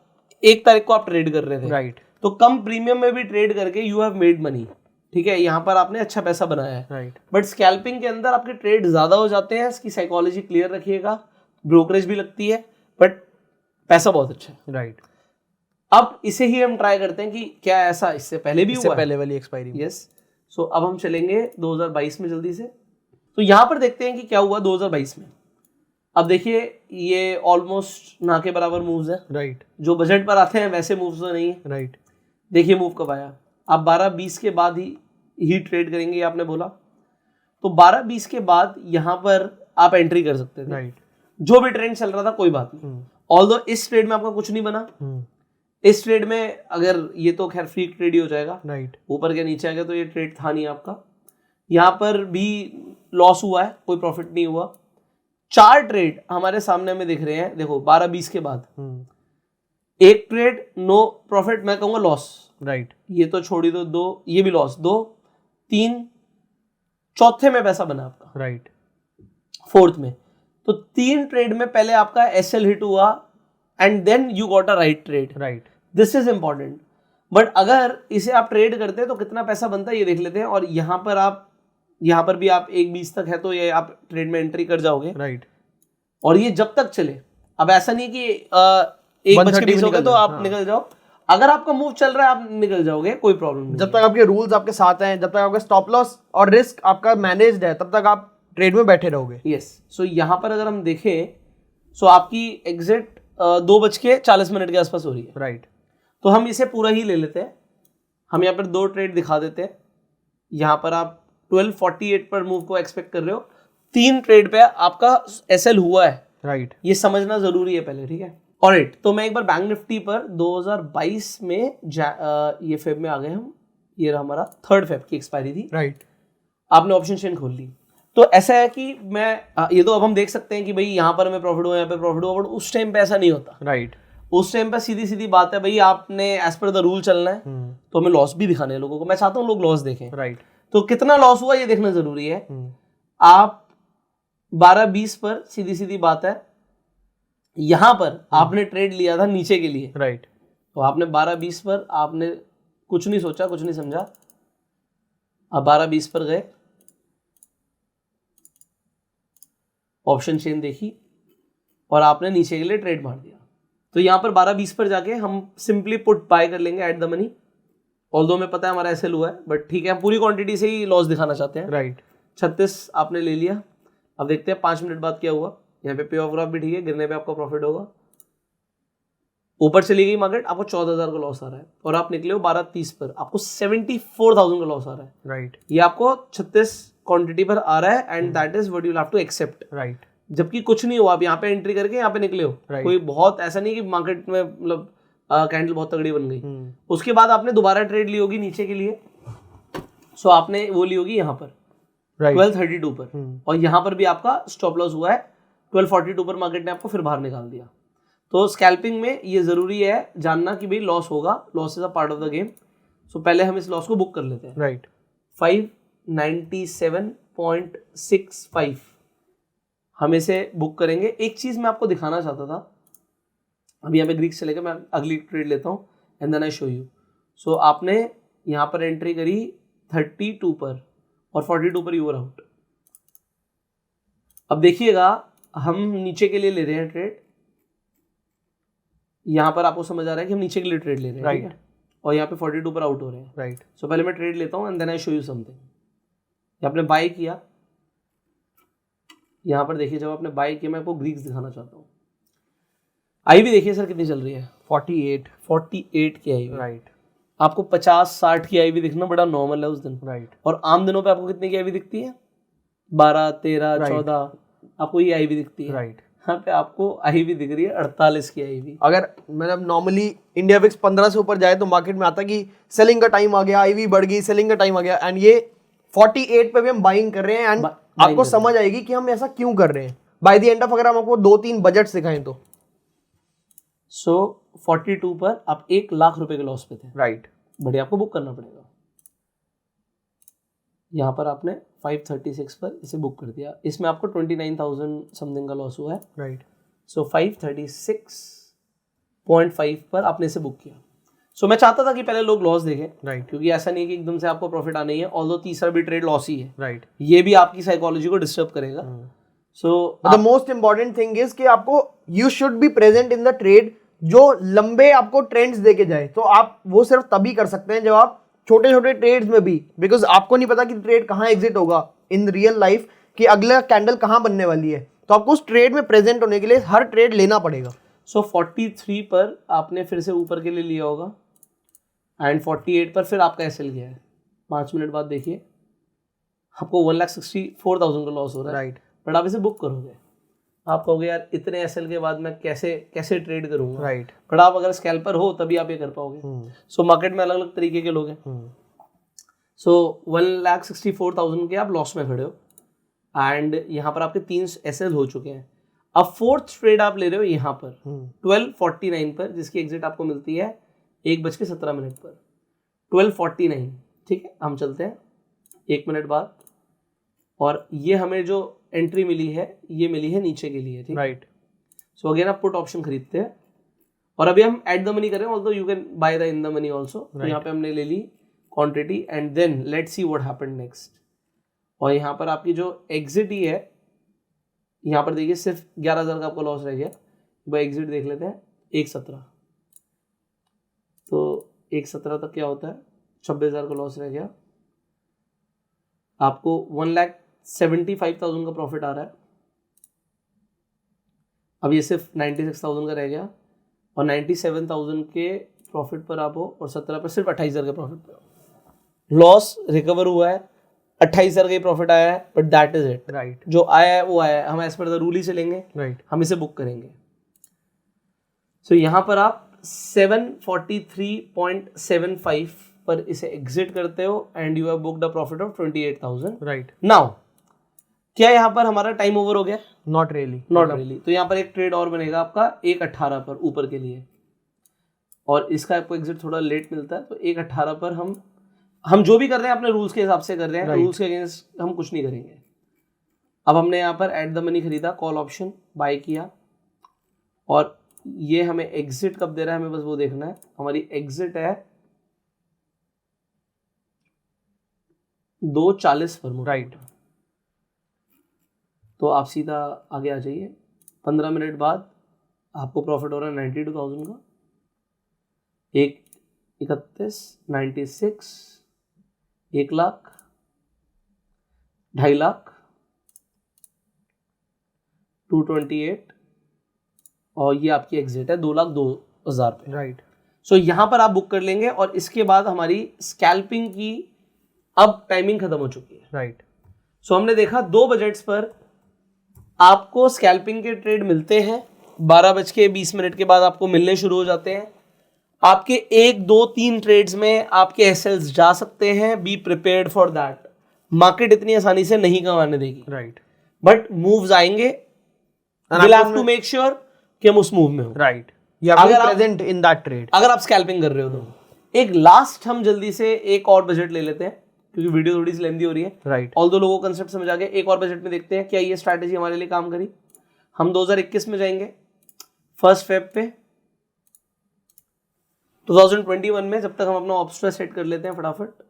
1 तारीख को आप ट्रेड कर रहे थे।
राइट।
तो कम प्रीमियम में भी ट्रेड करके यू हैव मेड मनी, ठीक है, यहाँ पर आपने अच्छा पैसा बनाया है।
राइट।
बट स्कैल्पिंग के अंदर आपके ट्रेड ज्यादा हो जाते हैं, इसकी साइकोलॉजी क्लियर रखिएगा, ब्रोकरेज भी लगती है, बट पैसा बहुत अच्छा है।
राइट।
अब इसे ही हम ट्राई करते हैं कि क्या ऐसा इससे पहले भी हुआ है?
पहले वाली एक्सपायरी।
यस। सो अब हम चलेंगे 2022 में जल्दी से। तो यहाँ पर देखते हैं कि क्या हुआ 2022 में। अब देखिए ये ऑलमोस्ट ना के बराबर मूव्स है।
राइट।
जो बजट पर आते हैं वैसे मूव्स तो नहीं है।
राइट।
देखिए मूव कब आया, आप 12-20 के बाद ही ट्रेड करेंगे, आपने बोला, तो 12-20 के बाद यहाँ पर आप एंट्री कर सकते थे।
राइट।
जो भी ट्रेंड चल रहा था कोई बात नहीं। ऑल्दो इस ट्रेड में आपका कुछ नहीं बना, इस ट्रेड में अगर ये तो खैर फ्री ट्रेड ही हो जाएगा।
राइट।
ऊपर के नीचे आ गया तो ये ट्रेड था नहीं आपका। यहाँ पर भी लॉस हुआ है, कोई प्रॉफिट नहीं हुआ। 4 ट्रेड हमारे सामने हमें दिख रहे हैं, देखो 12-20 के बाद। एक ट्रेड नो प्रॉफिट, मैं कहूंगा लॉस,
राइट।
ये तो छोड़ ही दो, 2 ये भी लॉस, 2 3 चौथे में पैसा बना आपका,
राइट।
फोर्थ में। तो 3 ट्रेड में पहले आपका एसएल हिट हुआ and then you got a right trade,
right.
This is important. But अगर इसे आप ट्रेड करते हैं तो कितना पैसा बनता है ये देख लेते हैं। और यहाँ पर भी आप 1-20 तक है तो ये आप ट्रेड में एंट्री कर जाओगे,
राइट।
और ये जब तक चले, अब ऐसा नहीं कि 1:20 हो गए तो आप निकल जाओ। अगर आपका मूव चल रहा है आप निकल जाओगे, कोई प्रॉब्लम नहीं।
जब तक आपके रूल्स आपके साथ हैं, जब तक आपका स्टॉप लॉस और रिस्क आपका मैनेज्ड है, तब तक आप ट्रेड में बैठे रहोगे।
यस। सो यहाँ पर अगर हम देखें, सो आपकी एग्जिट 2:40 के आसपास हो रही है,
राइट।
तो हम इसे पूरा ही ले लेते हैं। हम यहाँ पर 2 ट्रेड दिखा देते हैं। यहाँ पर आप 1248 पर मूव को एक्सपेक्ट कर रहे हो, 3 ट्रेड पे आपका एसएल हुआ है,
राइट।
ये समझना जरूरी है पहले, ठीक है। ऑलराइट, तो मैं एक बार बैंक निफ्टी पर 2022 में ये फेब में आ गए हम, ये रहा हमारा 3 फेब की एक्सपायरी थी,
राइट।
आपने ऑप्शन चेन खोल ली। तो ऐसा है कि मैं ये तो अब हम देख सकते हैं कि भाई यहाँ पर हमें प्रॉफिट हुआ, यहाँ पे प्रॉफिट हुआ, बट उस टाइम पे ऐसा नहीं होता,
राइट।
उस टाइम पे सीधी सीधी बात है भाई, आपने एज पर द रूल चलना है, तो हमें लॉस भी दिखाने हैं लोगों को। मैं चाहता हूँ लोग लॉस देखें,
राइट।
तो कितना लॉस हुआ ये देखना जरूरी है। आप 12:20 पर सीधी सीधी बात है, यहां पर आपने ट्रेड लिया था नीचे के लिए,
राइट।
तो आपने 12:20 पर आपने कुछ नहीं सोचा, कुछ नहीं समझा, आप 12:20 पर गए, ऑप्शन चेन देखी और आपने नीचे के लिए ट्रेड मार दिया। तो यहां पर 12:20 पर जाके हम सिंपली पुट बाय कर लेंगे एट द मनी, ऑल्दो में पता है हमारा एसएल हुआ है, बट ठीक है, हम पूरी क्वांटिटी से ही लॉस दिखाना चाहते हैं।
राइट।
36 आपने ले लिया। अब देखते हैं 5 मिनट बाद क्या हुआ। यहाँ पे पे ऑफ ग्राफ भी ठीक है, गिरने पे आपका प्रॉफिट होगा। ऊपर चली गई मार्केट, आपको 14,000 का लॉस आ रहा है, और आप निकले हो 12:30 पर, आपको 74,000 का लॉस आ रहा है।
राइट।
ये आपको 36 क्वांटिटी पर आ रहा है, and that is what you have to accept.
Right.
जबकि कुछ नहीं हुआ, आप यहाँ पे एंट्री करके यहाँ पे निकले हो, कोई बहुत ऐसा नहीं कि मार्केट में मतलब कैंडल बहुत तगड़ी बन गई। उसके बाद आपने दोबारा ट्रेड ली होगी नीचे के लिए, सो आपने वो ली होगी यहाँ पर 1232 पर, और यहाँ पर भी आपका स्टॉप लॉस हुआ है 1242 पर, मार्केट ने आपको फिर बाहर निकाल दिया। तो स्कैल्पिंग में ये जरूरी है जानना कि भाई लॉस होगा, loss is a part of the game. So पहले हम इस लॉस को बुक कर लेते हैं।
राइट।
597.65 हम इसे बुक करेंगे। एक चीज मैं आपको दिखाना चाहता था, अभी यहाँ पे ग्रीक्स चलेगा, मैं अगली ट्रेड लेता हूँ and then I show you. So आपने यहाँ पर एंट्री करी 32 पर और 42 पर यू वर आउट। अब देखिएगा, हम नीचे के लिए ले रहे हैं ट्रेड, यहाँ पर आपको समझ आ रहा है कि हम नीचे के लिए ट्रेड ले रहे हैं,
राइट।
ठीक है? और यहाँ पे 42 पर आउट हो रहे हैं,
राइट।
सो पहले मैं ट्रेड लेता हूँ and then I show you something. आपने बाय किया, यहाँ पर देखिए, जब आपने बाय किया, मैं आपको ग्रीक्स दिखाना चाहता हूँ। आई भी देखिए सर कितनी चल रही है, 48 की आई।
राइट।
आपको 50-60 की आई भी दिखना बड़ा नॉर्मल है उस दिन,
राइट।
और आम दिनों पे आपको कितने की आई भी दिखती है, 12, 13, 14, आपको ये आई भी दिखती है।
राइट।
यहाँ पे आपको आई भी दिख रही है 48 की आई भी।
अगर मतलब नॉर्मली इंडिया विक्स 15 से ऊपर जाए तो मार्केट में आता है कि सेलिंग का टाइम आ गया, आईवी बढ़ गई, सेलिंग का टाइम आ गया, एंड ये 48 पे भी हम बाइंग कर रहे हैं, एंड आपको समझ आएगी कि हम ऐसा क्यों कर रहे हैं बाय द एंड ऑफ। अगर हम आपको 2-3 बजट सिखाएं तो
सो 42 पर आप 1 लाख रुपए के लॉस पे थे,
राइट।
बढ़िया, आपको बुक करना पड़ेगा। यहाँ पर आपने 536 पर इसे बुक कर दिया, इसमें आपको 29,000 समथिंग का लॉस हुआ है,
राइट।
सो 536.5 पर आपने इसे बुक किया। सो मैं चाहता था कि पहले लोग लॉस देखें,
राइट।
क्योंकि ऐसा नहीं है कि एकदम से आपको प्रॉफिट आना ही है, ऑल्दो तीसरा भी ट्रेड लॉस ही है,
राइट।
ये भी आपकी साइकोलॉजी को डिस्टर्ब करेगा। So
the most important thing is कि आपको you should be present in the trade जो लंबे आपको ट्रेंड्स देके जाए। तो आप वो सिर्फ तभी कर सकते हैं जब आप छोटे छोटे ट्रेड्स में भी, बिकॉज आपको नहीं पता कि ट्रेड कहाँ एग्जिट होगा इन रियल लाइफ, कि अगला कैंडल कहाँ बनने वाली है, तो आपको उस ट्रेड में प्रेजेंट होने के लिए हर ट्रेड लेना पड़ेगा।
सो 43 पर आपने फिर से ऊपर के लिए लिया होगा, एंड 48 पर फिर आपका एसएल गया है। 5 मिनट बाद देखिए, आपको 1,64,000 का लॉस हो रहा है,
राइट।
बट आप इसे बुक करोगे, आप कहोगे यार इतने एसएल के बाद मैं कैसे ट्रेड करूंगा,
राइट।
बट आप अगर स्कैल्पर हो तभी आप ये कर पाओगे। सो मार्केट में अलग अलग तरीके के लोग हैं। सो 1,64,000 के आप लॉस में खड़े हो, एंड यहाँ पर आपके 3 एसएल हो चुके हैं। अब 4th ट्रेड आप ले रहे हो यहाँ पर 12:49 पर, जिसकी एग्जिट आपको मिलती है 1:17 पर, 12:49। ठीक है, हम चलते हैं 1 मिनट बाद, और ये हमें जो एंट्री मिली है ये मिली है नीचे के लिए। ठीक,
राइट।
सो अगेन आप पुट ऑप्शन खरीदते हैं, और अभी हम एट द मनी करें, although you can buy the in the money also. तो यहाँ पे हमने ले ली quantity, and then let's see what happened next. और यहाँ पर आपकी जो एग्जिट ही है, यहाँ पर देखिए सिर्फ 11,000 का आपको लॉस रह गया। वो एग्जिट देख लेते हैं 1:17, तो 1:17 तक क्या होता है, 26,000 का लॉस रह गया। आपको 1,75,000 का प्रॉफिट आ रहा है। अब ये सिर्फ 96,000 का रह गया, और 97,000 के प्रॉफिट पर आप हो, और 17 पर सिर्फ 28,000 के प्रॉफिट पर हो। लॉस रिकवर हुआ है, 28,000 का ही प्रॉफिट आया है, but that is it.
Right.
जो आया है वो आया है, हम एज पर द रूल ही चलेंगे।
राइट।
हम इसे बुक करेंगे। सो यहाँ पर आप 743.75 पर इसे एग्जिट करते हो, and you have booked a profit of 28,000।
Right.
Now क्या यहाँ पर हमारा टाइम ओवर हो गया?
Not really.
Not really. तो यहाँ पर एक ट्रेड और बनेगा आपका 1:18 पर ऊपर के लिए, और इसका आपको एग्जिट थोड़ा लेट मिलता है। तो 1:18 पर हम जो भी कर रहे हैं अपने रूल्स के हिसाब से कर रहे हैं। रूल्स के अगेंस्ट हम कुछ नहीं करेंगे। अब हमने यहाँ पर एट द मनी खरीदा, कॉल ऑप्शन बाय किया, और ये हमें एग्जिट कब दे रहा है हमें बस वो देखना है। हमारी एग्जिट है 2:40 पर।
राइट।
तो आप सीधा आगे आ जाइए। 15 मिनट बाद आपको प्रॉफिट हो रहा है 92,000 का। 1:31, 96, 1 लाख, 2.5 लाख, 228, और ये आपकी एग्जिट है 2,02,000 पे।
राइट।
सो यहाँ पर आप बुक कर लेंगे, और इसके बाद हमारी स्कैल्पिंग की अब टाइमिंग खत्म हो चुकी है।
राइट।
सो हमने देखा 2 बजट्स पर आपको स्कैल्पिंग के ट्रेड मिलते हैं। 12:20 के बाद आपको मिलने शुरू हो जाते हैं। आपके 1, 2, 3 ट्रेड्स में आपके एसएल्स जा सकते हैं। Be prepared for that. Market इतनी आसानी से नहीं कमाने देगी।
राइट।
बट मूव्स आएंगे, will have to make sure कि हम उस मूव में हो।
Right. You have to be present in that trade.
अगर आप स्कैल्पिंग कर रहे हो तो एक लास्ट हम जल्दी से एक और बजट ले लेते हैं, क्योंकि वीडियो थोड़ी सी लेंदी हो रही है।
राइट।
ऑल्दो लोगों को कंसेप्ट समझ आ गया। एक और बजट में देखते हैं क्या ये स्ट्रैटेजी हमारे लिए काम करी। हम 2021 में जाएंगे 1 फेब पे। 2021 में जब तक हम अपना ऑप्शन सेट कर लेते हैं फटाफट। तो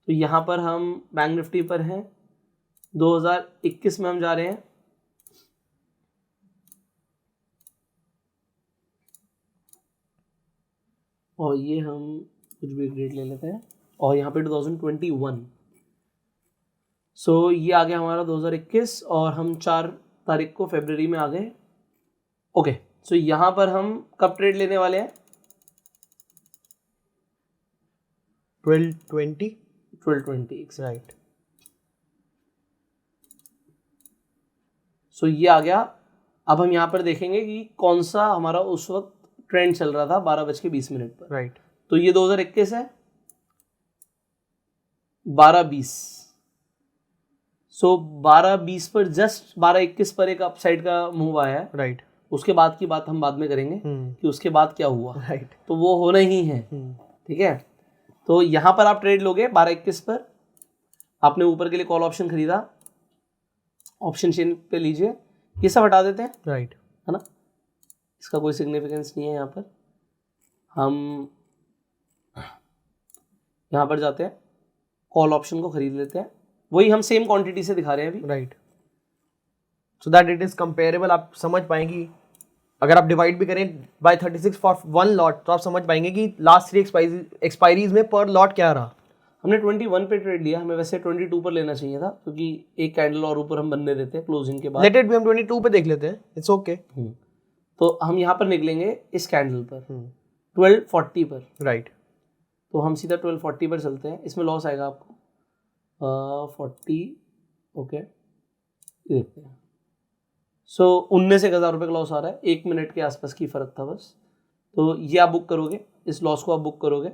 यहाँ पर हम बैंक निफ्टी पर हैं। 2021 में हम जा रहे हैं। और ये हम कुछ भी ग्रेड ले लेते हैं, और यहाँ पे 2021। सो ये आ गया हमारा 2021, और हम 4 तारीख को फरवरी में आ गए। ओके, सो यहाँ पर हम कब ट्रेड लेने वाले हैं?
12:20।
राइट। सो ये आ गया। अब हम यहाँ पर देखेंगे कि कौन सा हमारा उस वक्त ट्रेंड चल रहा था 12:20 पर।
राइट।
तो ये 2021 है। 12:20। सो 12:20 पर जस्ट 12:21 पर एक अपसाइड का मूव आया है।
राइट।
उसके बाद की बात हम बाद में करेंगे कि उसके बाद क्या हुआ।
राइट।
तो वो होना ही है। ठीक है, तो यहाँ पर आप ट्रेड लोगे 12:21 पर। आपने ऊपर के लिए कॉल ऑप्शन खरीदा, ऑप्शन चेन पे लीजिए। ये सब हटा देते हैं।
राइट।
है ना, इसका कोई सिग्निफिकेंस नहीं है। यहाँ पर हम यहाँ पर जाते हैं, कॉल ऑप्शन को खरीद लेते हैं। वही हम सेम क्वांटिटी से दिखा रहे हैं अभी।
Right. So that it is comparable. आप समझ पाएंगे, अगर आप डिवाइड भी करें बाय 36 फॉर 1 लॉट, तो आप समझ पाएंगे कि लास्ट 3 एक्सपायरीज में पर लॉट क्या रहा।
हमने 21 पे ट्रेड लिया। हमें वैसे 22 पर लेना चाहिए था, क्योंकि एक कैंडल और ऊपर हम बनने देते हैं क्लोजिंग के बाद।
लेट इट भी हम 22 पे देख लेते हैं। It's okay.
तो हम यहाँ पर निकलेंगे इस कैंडल पर 12:40 पर।
राइट।
तो हम सीधा 12:40 पर चलते हैं। इसमें लॉस आएगा आपको 40। ओके, देखते हैं। सो 19,000 रुपये का लॉस आ रहा है। 1 मिनट के आसपास की फर्क था बस। तो ये आप बुक करोगे, इस लॉस को आप बुक करोगे।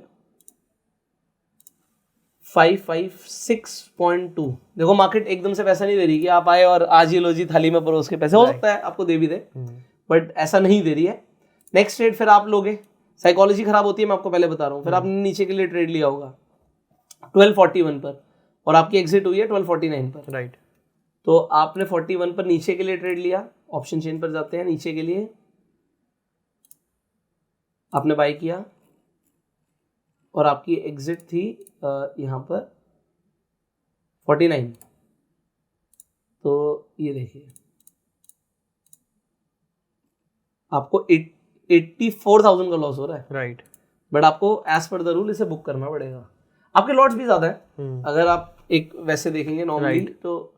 556.2। देखो मार्केट एकदम से पैसा नहीं दे रही कि आप आए और आज ही लो जी थाली में परोस के पैसे, हो सकता है आपको दे भी दे, बट ऐसा नहीं दे रही है। नेक्स्ट ट्रेड फिर आप लोगे, साइकोलॉजी खराब होती है, मैं आपको पहले बता रहा हूँ। फिर आपने नीचे के लिए ट्रेड लिया होगा 1241 पर और आपकी एग्जिट हुई है 1249 पर,
राइट।
तो आपने 41 पर नीचे के लिए ट्रेड लिया, ऑप्शन चेन पर जाते हैं, नीचे के लिए आपने बाय किया और आपकी एग्जिट थी यहाँ पर 49। तो ये देखिए आपको 84,000 का लॉस हो रहा है,
राइट।
बट आपको एज पर द रूल इसे बुक करना पड़ेगा। आपके लॉट्स भी ज्यादा है अगर आप एक वैसे देखेंगे नॉर्मली, तो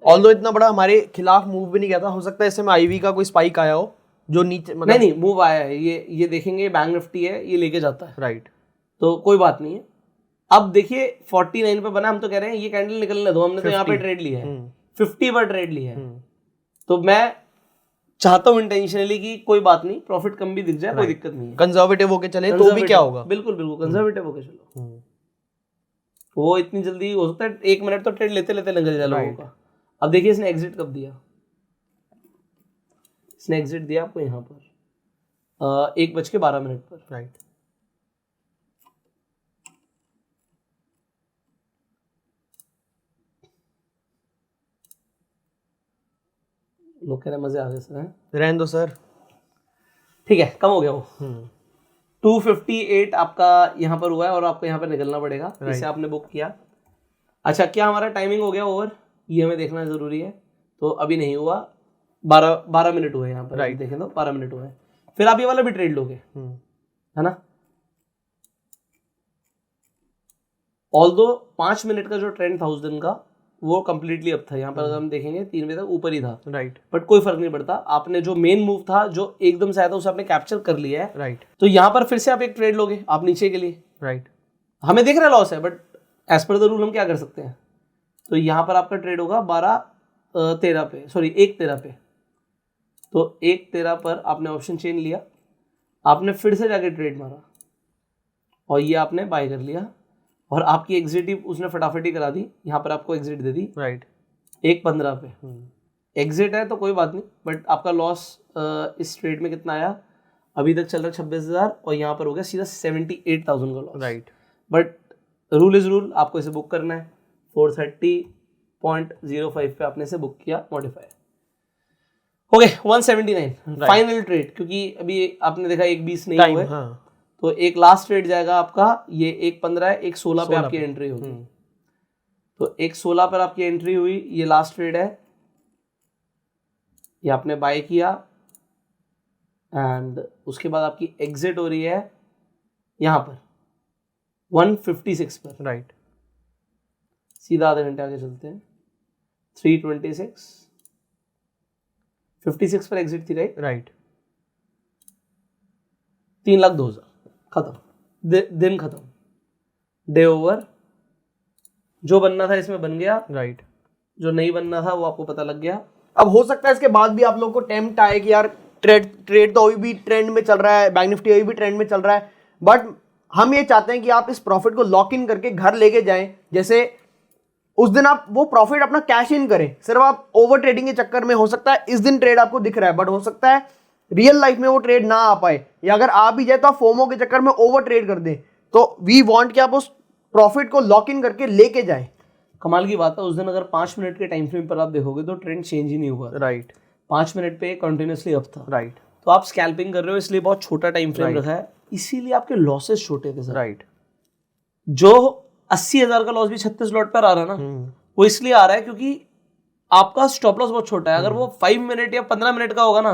ऑल्दो इतना बड़ा हमारे खिलाफ मूव भी नहीं किया था, हो सकता है इसमें आईवी का कोई स्पाइक आया हो जो नीचे, मतलब
नहीं मूव आया है, ये देखेंगे बैंक निफ्टी है, ये लेके जाता है,
राइट।
तो कोई बात नहीं है। अब देखिए 49 पे बना, हम तो कह रहे हैं ये कैंडल निकलने दो, हमने तो यहाँ पे ट्रेड लिया है 50 पर ट्रेड लिया है, तो मैं चाहता हूँ इंटेंशनली कि कोई बात नहीं, प्रॉफिट कम भी दिख जाए, कोई दिक्कत नहीं है,
कंजर्वेटिव होके चले तो भी क्या होगा।
बिल्कुल बिल्कुल कंजर्वेटिव होके चलो। वो इतनी जल्दी हो सकता है 1 मिनट तो ट्रेड लेते लेते निकल जाए लोगों का। अब देखिए इसने एग्जिट कब दिया, इसने एग्जिट दिया आपको यहाँ पर 1:12 पर,
राइट।
लोग कह रहे हैं मजे आ गए सर,
रहने दो सर,
ठीक है कम हो गया वो 258 आपका यहाँ पर हुआ है और आपको यहाँ पर निकलना पड़ेगा, इसे आपने बुक किया। अच्छा क्या हमारा टाइमिंग हो गया ओवर, ये हमें देखना जरूरी है, तो अभी नहीं हुआ, 12 मिनट हुए यहाँ पर, राइट देखें तो 12 मिनट हुए। फिर आप ये वाला भी ट्रेड लोगे है ना, ऑल्दो 5 मिनट का जो ट्रेंड था उस दिन का वो कंप्लीटली अप था, यहाँ पर अगर हम देखेंगे 3 बजे तक ऊपर ही था,
राइट।
बट कोई फर्क नहीं पड़ता, आपने जो मेन मूव था जो एकदम से आया था उसे आपने कैप्चर कर लिया है,
राइट।
तो यहाँ पर फिर से आप एक ट्रेड लोगे आप नीचे के लिए,
राइट।
हमें देख रहा है लॉस है, but as per the rule हम क्या कर सकते हैं, तो यहाँ पर आपका ट्रेड होगा 12:13 पे, सॉरी 1:13 पे, तो 1:13 पर आपने ऑप्शन चेन लिया, आपने फिर से जाके ट्रेड मारा और ये आपने बाय कर लिया और आपकी एग्जिट ही उसने फटाफट ही करा दी, यहाँ पर आपको एग्जिट दे दी,
राइट
1:15 पे एग्जिट है तो कोई बात नहीं, बट आपका लॉस इस ट्रेड में कितना आया, अभी तक चल रहा है 26,000 और यहाँ पर हो गया सीधा 78,000 का loss, right. But rule is rule, आपको इसे बुक करना है, 430.05 पे आपने इसे बुक किया, मॉडिफाई हो गए 179 फाइनल ट्रेड, क्योंकि अभी आपने देखा 1:20 नहीं हुए, तो एक लास्ट ट्रेड जाएगा आपका, ये 1:15 है, 1:16 पे आपकी एंट्री होगी, तो 1:16 पर आपकी एंट्री हुई, ये लास्ट ट्रेड है, ये आपने बाय किया एंड उसके बाद आपकी एग्जिट हो रही है यहाँ पर 156 पर, राइट। सीधा आधे घंटे आगे चलते हैं, 326 56 पर एग्जिट थी, राइट। 3,02,000 खत्म, दिन खत्म, डे ओवर, जो बनना था इसमें बन गया, राइट। जो नहीं बनना था वो आपको पता लग गया।
अब हो सकता है इसके बाद भी आप लोगों को टेम्प्ट आए कि यार ट्रेड तो अभी भी ट्रेंड में चल रहा है, बैंक निफ्टी अभी भी ट्रेंड में चल रहा है, बट हम ये चाहते हैं कि आप इस प्रॉफिट को लॉक इन करके घर लेके जाएं, जैसे उस दिन आप वो प्रॉफिट अपना कैश इन करें। सिर्फ आप ओवर ट्रेडिंग के चक्कर में, हो सकता है इस दिन ट्रेड आपको दिख रहा है बट हो सकता है रियल लाइफ में वो ट्रेड ना आ पाए, या अगर आ भी जाए तो आप फोमो के चक्कर में ओवर ट्रेड कर दें। तो वी वांट कि आप उस प्रॉफिट को लॉक इन करके लेके जाएं।
कमाल की बात है, उस दिन अगर 5 मिनट के टाइम फ्रेम पर आप देखोगे तो ट्रेंड चेंज ही नहीं हुआ,
राइट।
5 मिनट पे कंटिन्यूसली अप था,
राइट।
तो आप स्कैल्पिंग कर रहे हो इसलिए बहुत छोटा टाइम फ्रेम रखा है, इसीलिए आपके लॉसेस छोटे थे सर, राइट। जो 80,000 का लॉस भी 36 लॉट पर आ रहा है ना, वो इसलिए आ रहा है क्योंकि आपका स्टॉप लॉस बहुत छोटा है। अगर वो 5 मिनट या 15 मिनट का होगा ना,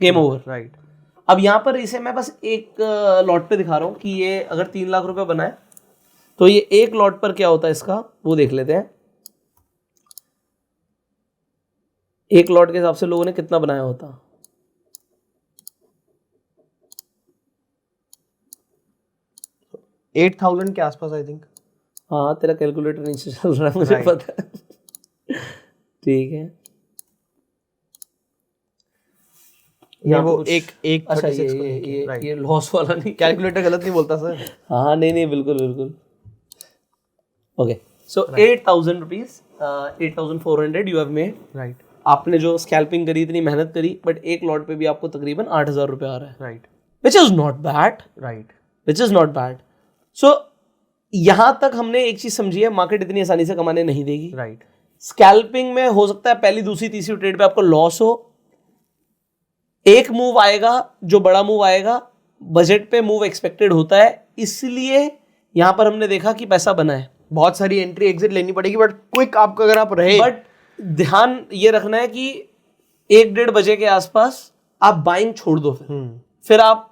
गेम ओवर, राइट। अब यहाँ पर इसे मैं बस एक लॉट पे दिखा रहा हूँ कि ये अगर 3 लाख रुपए बनाए तो ये एक लॉट पर क्या होता है इसका, वो देख लेते हैं। एक लॉट के हिसाब से लोगों ने कितना बनाया होता,
$8,000 के आसपास आई थिंक।
हाँ तेरा कैलकुलेटर नीचे चल रहा है, मुझे पता है। ठीक है,
ये वो एक
अच्छा ये लॉस वाला नहीं,
कैलकुलेटर गलत नहीं बोलता सर।
हाँ नहीं बिल्कुल बिल्कुल। Okay so 8,000 rupees 8,400 you have made.
Right
आपने जो स्कैल्पिंग करी, इतनी मेहनत करी, बट एक लॉट पे भी आपको तकरीबन 8,000 रुपये आ रहा है.
Right
which is not bad.
Right
which is not bad. So यहां तक हमने एक चीज समझी है, मार्केट इतनी आसानी से कमाने नहीं देगी.
राइट
स्कैल्पिंग में हो सकता है पहली दूसरी तीसरी ट्रेड पे आपको लॉस हो. एक मूव आएगा जो बड़ा मूव आएगा, बजट पे मूव एक्सपेक्टेड होता है, इसलिए यहां पर हमने देखा कि पैसा बना है.
बहुत सारी एंट्री एग्जिट लेनी पड़ेगी, बट क्विक आपको अगर आप रहे.
बट ध्यान ये रखना है कि 1-1.5 बजे के आसपास आप बाइंग छोड़ दो. फिर आप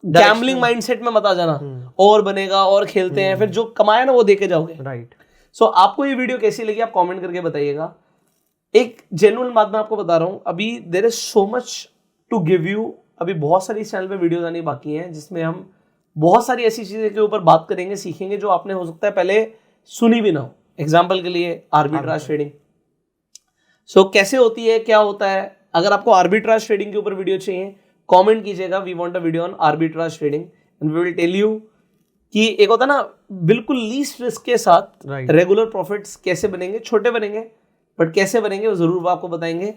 गैम्बलिंग माइंडसेट में मत आ जाना, और बनेगा और खेलते हैं, फिर जो कमाया ना वो देके जाओगे.
राइट
सो आपको ये वीडियो कैसी लगी आप कमेंट करके बताइएगा. एक जेन्युइन बात मैं आपको बता रहा हूं, अभी there is so much to give you. अभी बहुत सारी इस चैनल पे वीडियोस आनी बाकी हैं, जिसमें हम बहुत सारी ऐसी चीजें के ऊपर बात करेंगे, सीखेंगे, जो आपने हो सकता है पहले सुनी भी ना हो. एग्जाम्पल के लिए आर्बिट्राज ट्रेडिंग. सो कैसे होती है, क्या होता है. अगर आपको आर्बिट्राज ट्रेडिंग के ऊपर वीडियो चाहिए, कमेंट कीजिएगा, we want a video on arbitrage trading and we will tell you कि एक होता है ना बिल्कुल लीस्ट रिस्क के साथ रेगुलर प्रॉफिट्स कैसे बनेंगे. छोटे बनेंगे बट कैसे बनेंगे वो जरूर आपको बताएंगे,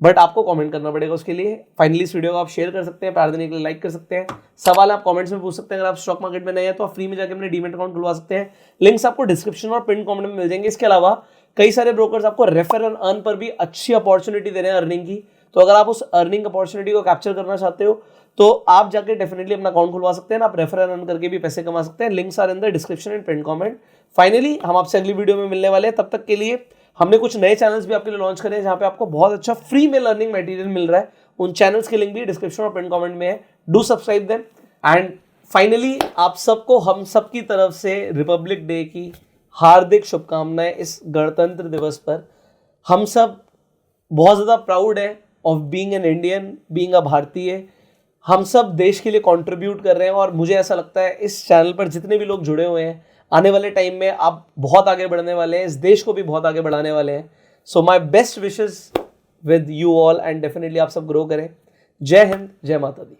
बट आपको कमेंट करना पड़ेगा उसके लिए. फाइनली इस वीडियो को आप शेयर कर सकते हैं, प्यार देने के लिए लाइक कर सकते हैं. सवाल आप कमेंट्स में पूछ सकते हैं. अगर आप स्टॉक मार्केट में नए हैं तो आप फ्री में जाकर अपने डीमैट अकाउंट खुलवा सकते हैं. लिंक्स आपको डिस्क्रिप्शन और पिन कमेंट में मिल जाएंगे. इसके अलावा कई सारे ब्रोकर्स आपको रेफर एंड अर्न पर भी अच्छी अपॉर्चुनिटी दे रहे हैं अर्निंग की. तो अगर आप उस अर्निंग अपॉर्चुनिटी को कैप्चर करना चाहते हो तो आप जाके डेफिनेटली अपना अकाउंट खुलवा सकते हैं. आप रेफर एंड अर्न करके भी पैसे कमा सकते हैं. Links are in the description and pin comment. Finally हम आपसे अगली वीडियो में मिलने वाले हैं. तब तक के लिए हमने कुछ नए चैनल्स भी आपके लिए लॉन्च करे हैं, जहां पे आपको बहुत अच्छा फ्री में लर्निंग मटेरियल मिल रहा है. उन चैनल्स के लिंक भी डिस्क्रिप्शन और पिन कमेंट में है. Do subscribe them. And finally आप सबको हम सब की तरफ से रिपब्लिक डे की हार्दिक शुभकामनाएं. इस गणतंत्र दिवस पर हम सब बहुत ज़्यादा प्राउड है of being an Indian, being a भारतीय. हम सब देश के लिए कंट्रीब्यूट कर रहे हैं, और मुझे ऐसा लगता है इस चैनल पर जितने भी लोग जुड़े हुए हैं, आने वाले टाइम में आप बहुत आगे बढ़ने वाले हैं, इस देश को भी बहुत आगे बढ़ाने वाले हैं. So my best wishes with you all and definitely आप सब ग्रो करें. जय हिंद, जय माता दी.